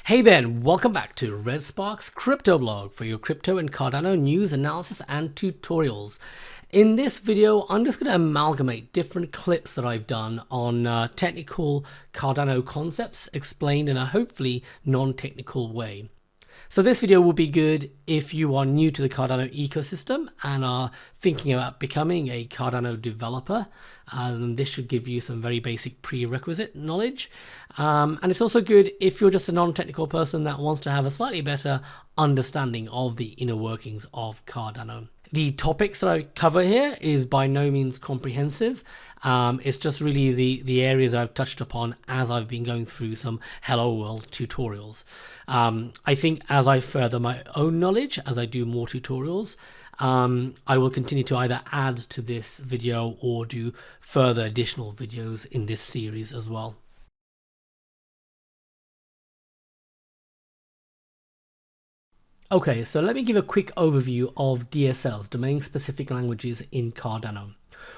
Hey then, welcome back to Red Spark's Crypto Blog for your crypto and Cardano news, analysis and tutorials. In this video, I'm just going to amalgamate different clips that I've done on technical Cardano concepts explained in a hopefully non-technical way. So this video will be good if you are new to the Cardano ecosystem and are thinking about becoming a Cardano developer. This should give you some very basic prerequisite knowledge. And it's also good if you're just a non-technical person that wants to have a slightly better understanding of the inner workings of Cardano. The topics that I cover here is by no means comprehensive. It's just really the areas I've touched upon as I've been going through some Hello World tutorials. I think as I further my own knowledge, as I do more tutorials, I will continue to either add to this video or do further additional videos in this series as well. Okay, so let me give a quick overview of DSLs, domain-specific languages in Cardano.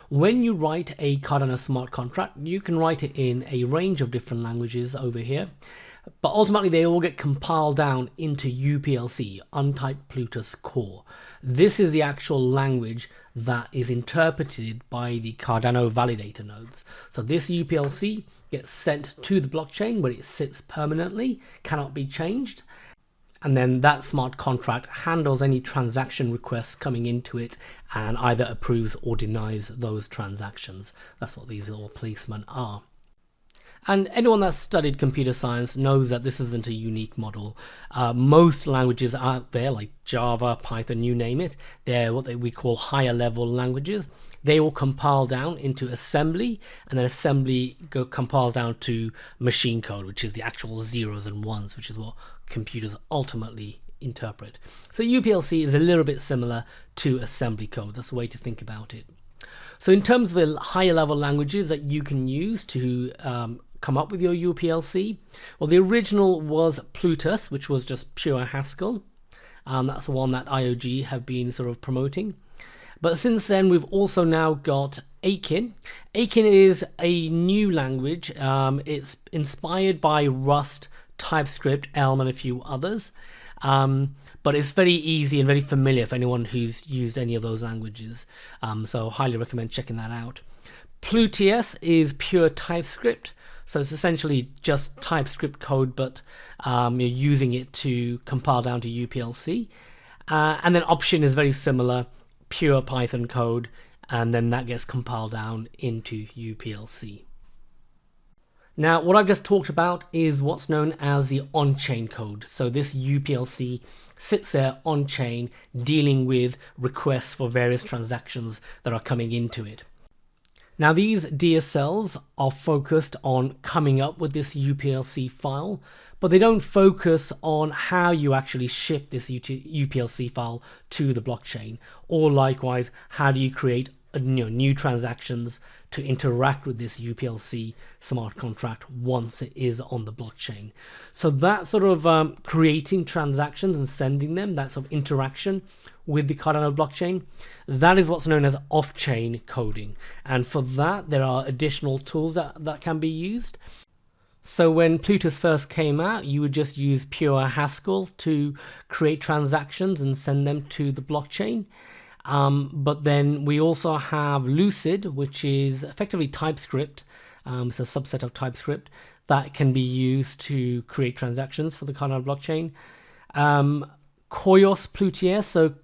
When you write a Cardano smart contract, you can write it in a range of different languages over here, but ultimately they all get compiled down into UPLC, Untyped Plutus Core. This is the actual language that is interpreted by the Cardano validator nodes. So this UPLC gets sent to the blockchain where it sits permanently, cannot be changed. And then that smart contract handles any transaction requests coming into it and either approves or denies those transactions. That's what these little policemen are. And anyone that's studied computer science knows that this isn't a unique model. Most languages out there, like Java, Python, you name it, they're what we call higher level languages. They will compile down into assembly, and then assembly compiles down to machine code, which is the actual zeros and ones, which is what computers ultimately interpret. So UPLC is a little bit similar to assembly code. That's the way to think about it. So in terms of the higher level languages that you can use to come up with your UPLC, well, the original was Plutus, which was just pure Haskell. That's the one that IOG have been sort of promoting. But since then, we've also now got Akin. Akin is a new language. It's inspired by Rust, TypeScript, Elm, and a few others. But it's very easy and very familiar for anyone who's used any of those languages. So highly recommend checking that out. Plutus is pure TypeScript. So it's essentially just TypeScript code, but you're using it to compile down to UPLC. And then Option is very similar. Pure Python code, and then that gets compiled down into UPLC. Now, what I've just talked about is what's known as the on-chain code. So this UPLC sits there on-chain dealing with requests for various transactions that are coming into it. Now, these DSLs are focused on coming up with this UPLC file, but they don't focus on how you actually ship this UPLC file to the blockchain, or likewise, how do you create new transactions to interact with this UPLC smart contract once it is on the blockchain. So that sort of creating transactions and sending them, that sort of interaction with the Cardano blockchain, that is what's known as off-chain coding. And for that, there are additional tools that can be used. So when Plutus first came out, you would just use pure Haskell to create transactions and send them to the blockchain. But then we also have Lucid, which is effectively TypeScript. It's a subset of TypeScript that can be used to create transactions for the Cardano blockchain. Koios Plutus, so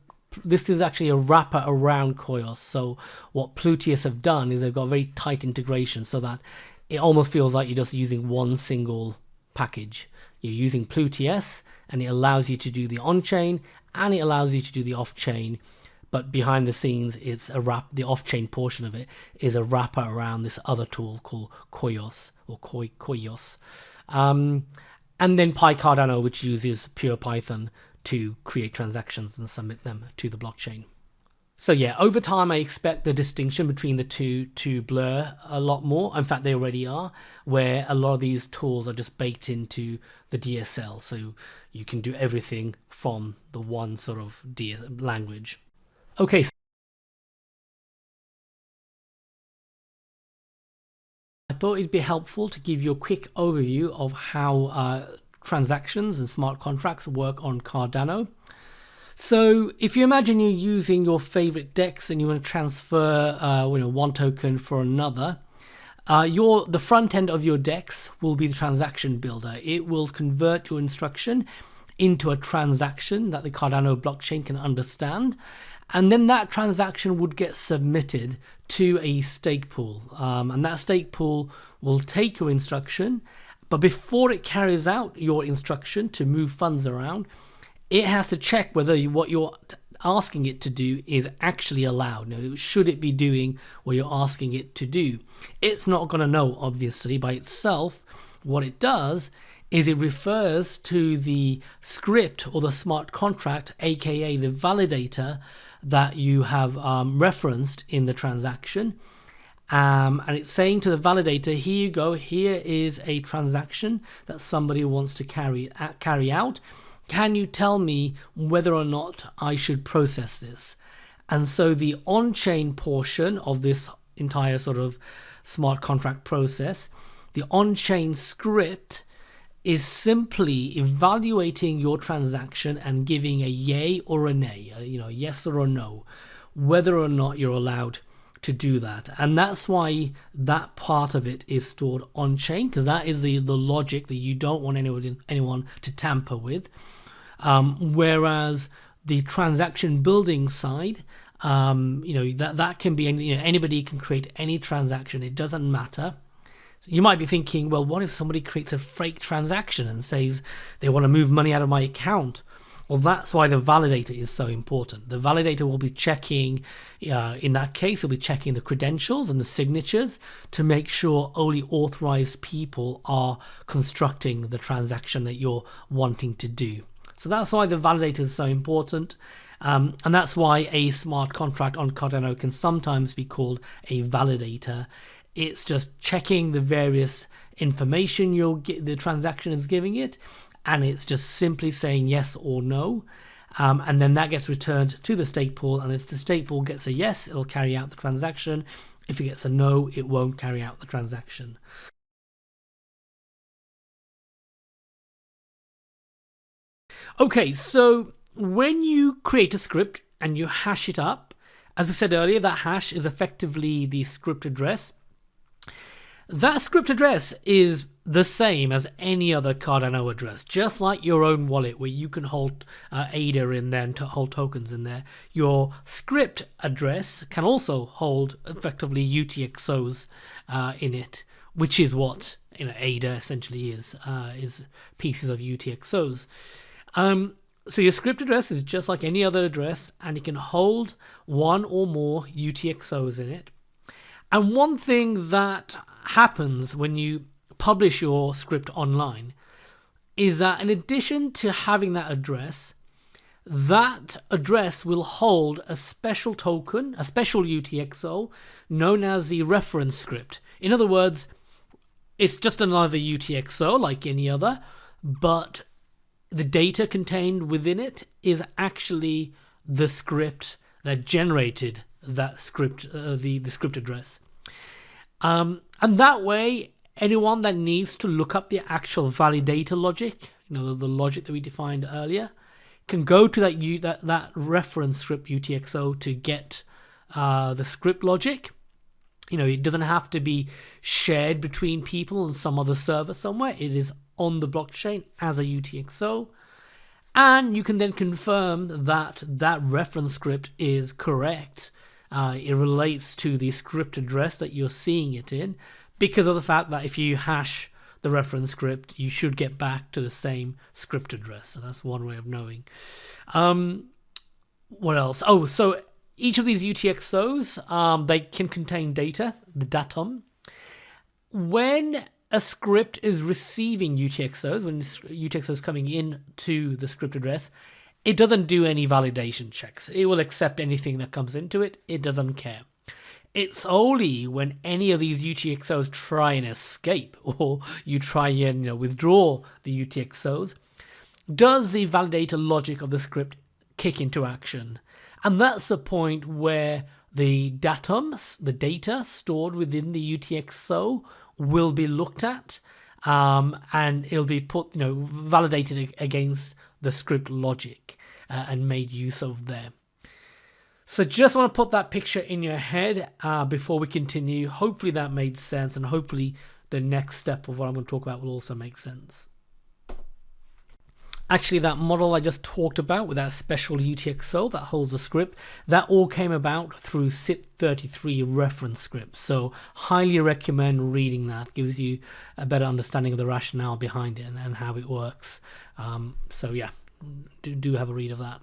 this is actually a wrapper around Koios. So what Plutus have done is they've got very tight integration so that it almost feels like you're just using one single package. You're using Plutus, and it allows you to do the on-chain, and it allows you to do the off-chain. But behind the scenes, it's the off-chain portion of it is a wrapper around this other tool called Koios or Koios. And then PyCardano, which uses pure Python to create transactions and submit them to the blockchain. So yeah, over time, I expect the distinction between the two to blur a lot more. In fact, they already are, where a lot of these tools are just baked into the DSL. So you can do everything from the one sort of language. Okay. I thought it'd be helpful to give you a quick overview of how transactions and smart contracts work on Cardano. So if you imagine you're using your favorite DEX and you want to transfer one token for another, the front end of your DEX will be the transaction builder. It will convert your instruction into a transaction that the Cardano blockchain can understand, and then that transaction would get submitted to a stake pool, and that stake pool will take your instruction, but before it carries out your instruction to move funds around, it has to check whether what you're asking it to do is actually allowed. Now, should it be doing what you're asking it to do? It's not going to know, obviously, by itself. What it does is it refers to the script or the smart contract, aka the validator that you have referenced in the transaction. And it's saying to the validator, here you go, here is a transaction that somebody wants to carry out. Can you tell me whether or not I should process this? And so the on-chain portion of this entire sort of smart contract process, the on-chain script, is simply evaluating your transaction and giving a yay or a nay, yes or a no, whether or not you're allowed to do that. And that's why that part of it is stored on-chain, because that is the logic that you don't want anyone to tamper with. Whereas the transaction building side, that can be anybody can create any transaction. It doesn't matter. You might be thinking, well, what if somebody creates a fake transaction and says they want to move money out of my account? Well, that's why the validator is so important. The validator will be checking, in that case, it'll be checking the credentials and the signatures to make sure only authorized people are constructing the transaction that you're wanting to do. So that's why the validator is so important. And that's why a smart contract on Cardano can sometimes be called a validator. It's just checking the various information the transaction is giving it, and it's just simply saying yes or no. And then that gets returned to the stake pool. And if the stake pool gets a yes, it'll carry out the transaction. If it gets a no, it won't carry out the transaction. Okay, so when you create a script and you hash it up, as we said earlier, that hash is effectively the script address. That script address is the same as any other Cardano address, just like your own wallet where you can hold ADA in there and hold tokens in there. Your script address can also hold effectively UTXOs in it, which is what ADA essentially is pieces of UTXOs. So your script address is just like any other address, and it can hold one or more UTXOs in it. And one thing that happens when you publish your script online is that in addition to having that address will hold a special token, a special UTXO known as the reference script. In other words, it's just another UTXO like any other, but the data contained within it is actually the script that generated that script, the script address. And that way, anyone that needs to look up the actual validator logic, the logic that we defined earlier, can go to that reference script UTXO to get the script logic. It doesn't have to be shared between people on some other server somewhere. It is on the blockchain as a UTXO. And you can then confirm that that reference script is correct. It relates to the script address that you're seeing it in, because of the fact that if you hash the reference script, you should get back to the same script address. So that's one way of knowing. What else? Oh, so each of these UTXOs, they can contain data, the datum. When a script is receiving UTXOs, when UTXOs coming in to the script address, it doesn't do any validation checks. It will accept anything that comes into it. It doesn't care. It's only when any of these UTXOs try and escape, or you try and withdraw the UTXOs, does the validator logic of the script kick into action. And that's the point where the datum, the data stored within the UTXO, will be looked at. and it'll be put, validated against the script logic and made use of there. So just want to put that picture in your head before we continue. Hopefully that made sense, and hopefully the next step of what I'm going to talk about will also make sense. Actually, that model I just talked about with that special UTXO that holds the script, that all came about through SIP33 reference script. So highly recommend reading that. Gives you a better understanding of the rationale behind it and how it works. So yeah, do have a read of that.